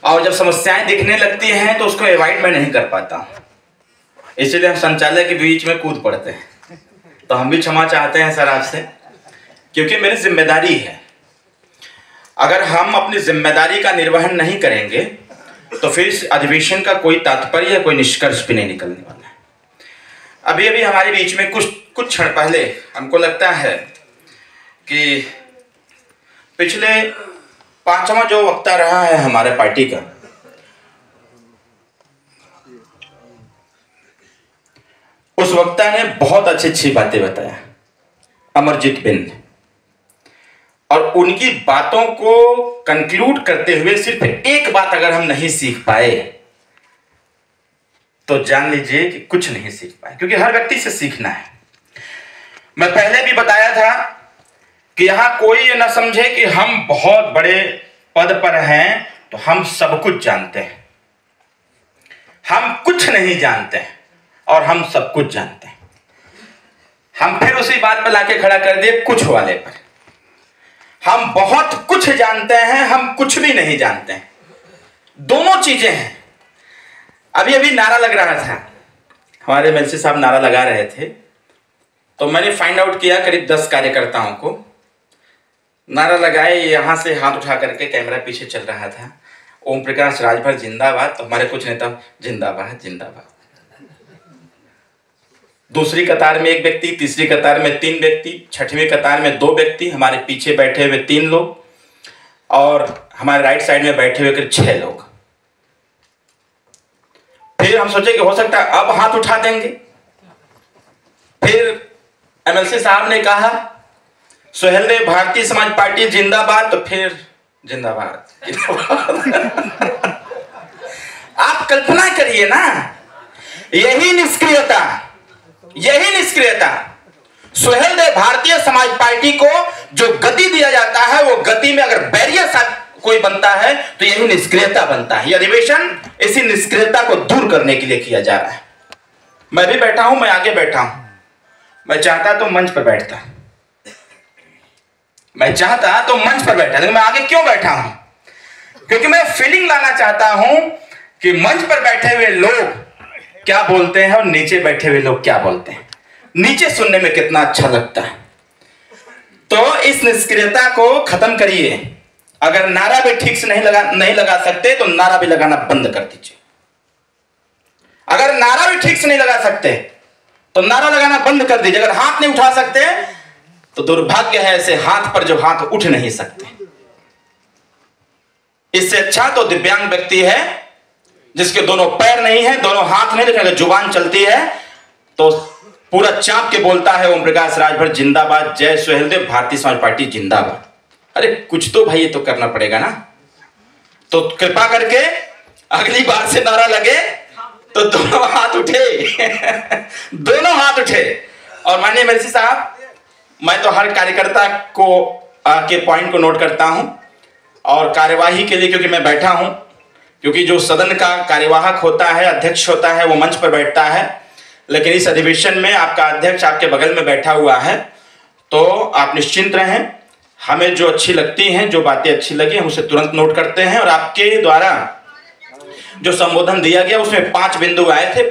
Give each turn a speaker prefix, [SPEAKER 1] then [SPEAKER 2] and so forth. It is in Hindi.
[SPEAKER 1] और जब समस्याएं दिखने लगती हैं तो उसको अवॉइड मैं नहीं कर पाता, इसलिए हम संचालक के बीच में कूद पड़ते हैं। तो हम भी क्षमा चाहते हैं सर आपसे, क्योंकि मेरी जिम्मेदारी है। अगर हम अपनी जिम्मेदारी का निर्वहन नहीं करेंगे तो फिर इस अधिवेशन का कोई तात्पर्य या कोई निष्कर्ष भी नहीं निकलने वाला है। अभी अभी हमारे बीच में कुछ क्षण पहले हमको लगता है कि पिछले 5वां जो वक्ता रहा है हमारे पार्टी का, उस वक्ता ने बहुत अच्छी बातें बताया, अमरजीत बिंद। और उनकी बातों को कंक्लूड करते हुए सिर्फ एक बात अगर हम नहीं सीख पाए तो जान लीजिए कि कुछ नहीं सीख पाए, क्योंकि हर व्यक्ति से सीखना है। मैं पहले भी बताया था कि यहां कोई ये ना समझे कि हम बहुत बड़े पद पर हैं तो हम सब कुछ जानते हैं। हम कुछ नहीं जानते हैं और हम सब कुछ जानते हैं। हम फिर उसी बात पर लाके खड़ा कर दिए कुछ वाले पर। हम बहुत कुछ जानते हैं, हम कुछ भी नहीं जानते हैं, दोनों चीजें हैं। अभी अभी नारा लग रहा था, हमारे एमएलसी साहब नारा लगा रहे थे, तो मैंने फाइंड आउट किया करीब 10 कार्यकर्ताओं को नारा लगाए, यहां से हाथ उठा करके कैमरा पीछे चल रहा था, ओम प्रकाश राजभर जिंदाबाद। तो हमारे कुछ नेता जिंदाबाद जिंदाबाद। दूसरी कतार में 1 व्यक्ति, तीसरी कतार में 3 व्यक्ति, छठवीं कतार में 2 व्यक्ति, हमारे पीछे बैठे हुए 3 लोग और हमारे राइट साइड में बैठे हुए करीब 6 लोग। फिर हम सोचे कि हो सकता है अब हाथ उठा देंगे। फिर एमएलसी साहब ने कहा सुहेलदेव भारतीय समाज पार्टी जिंदाबाद, तो फिर जिंदाबाद। आप कल्पना करिए ना, यही निष्क्रियता सुहेलदेव भारतीय समाज पार्टी को जो गति दिया जाता है, वो गति में अगर बैरियर कोई बनता है तो यही निष्क्रियता बनता है। यह अधिवेशन इसी निष्क्रियता को दूर करने के लिए किया जा रहा है। मैं भी बैठा हूं, मैं आगे बैठा हूं, मैं चाहता तो मंच पर बैठता, लेकिन मैं आगे क्यों बैठा हूं? क्योंकि मैं फीलिंग लाना चाहता हूं कि मंच पर बैठे हुए लोग क्या बोलते हैं और नीचे बैठे हुए लोग क्या बोलते हैं। नीचे सुनने में कितना अच्छा लगता है। तो इस निष्क्रियता को खत्म करिए। अगर नारा भी ठीक से नहीं लगा सकते तो नारा भी लगाना बंद कर दीजिए। अगर नारा भी ठीक से नहीं लगा सकते तो नारा लगाना बंद कर दीजिए। अगर हाथ नहीं उठा सकते तो दुर्भाग्य है ऐसे हाथ पर जो हाथ उठ नहीं सकते। इससे अच्छा तो दिव्यांग व्यक्ति है जिसके दोनों पैर नहीं है, दोनों हाथ नहीं, लेकिन अगर जुबान चलती है तो पूरा चाप के बोलता है ओम प्रकाश राजभर जिंदाबाद, जय सुहेलदेव भारतीय समाज पार्टी जिंदाबाद। अरे कुछ तो भाई ये तो करना पड़ेगा ना। तो कृपा करके अगली बार से नारा लगे तो दोनों हाथ उठे। और माननीय एमएलसी साहब, मैं तो हर कार्यकर्ता को के पॉइंट को नोट करता हूं और कार्यवाही के लिए, क्योंकि मैं बैठा हूं, क्योंकि जो सदन का कार्यवाहक होता है, अध्यक्ष होता है, वो मंच पर बैठता है, लेकिन इस अधिवेशन में आपका अध्यक्ष आपके बगल में बैठा हुआ है। तो आप निश्चिंत रहें, हमें जो अच्छी लगती हैं, जो बातें अच्छी लगी हम उसे तुरंत नोट करते हैं। और आपके द्वारा जो संबोधन दिया गया उसमें 5 बिंदु आए थे।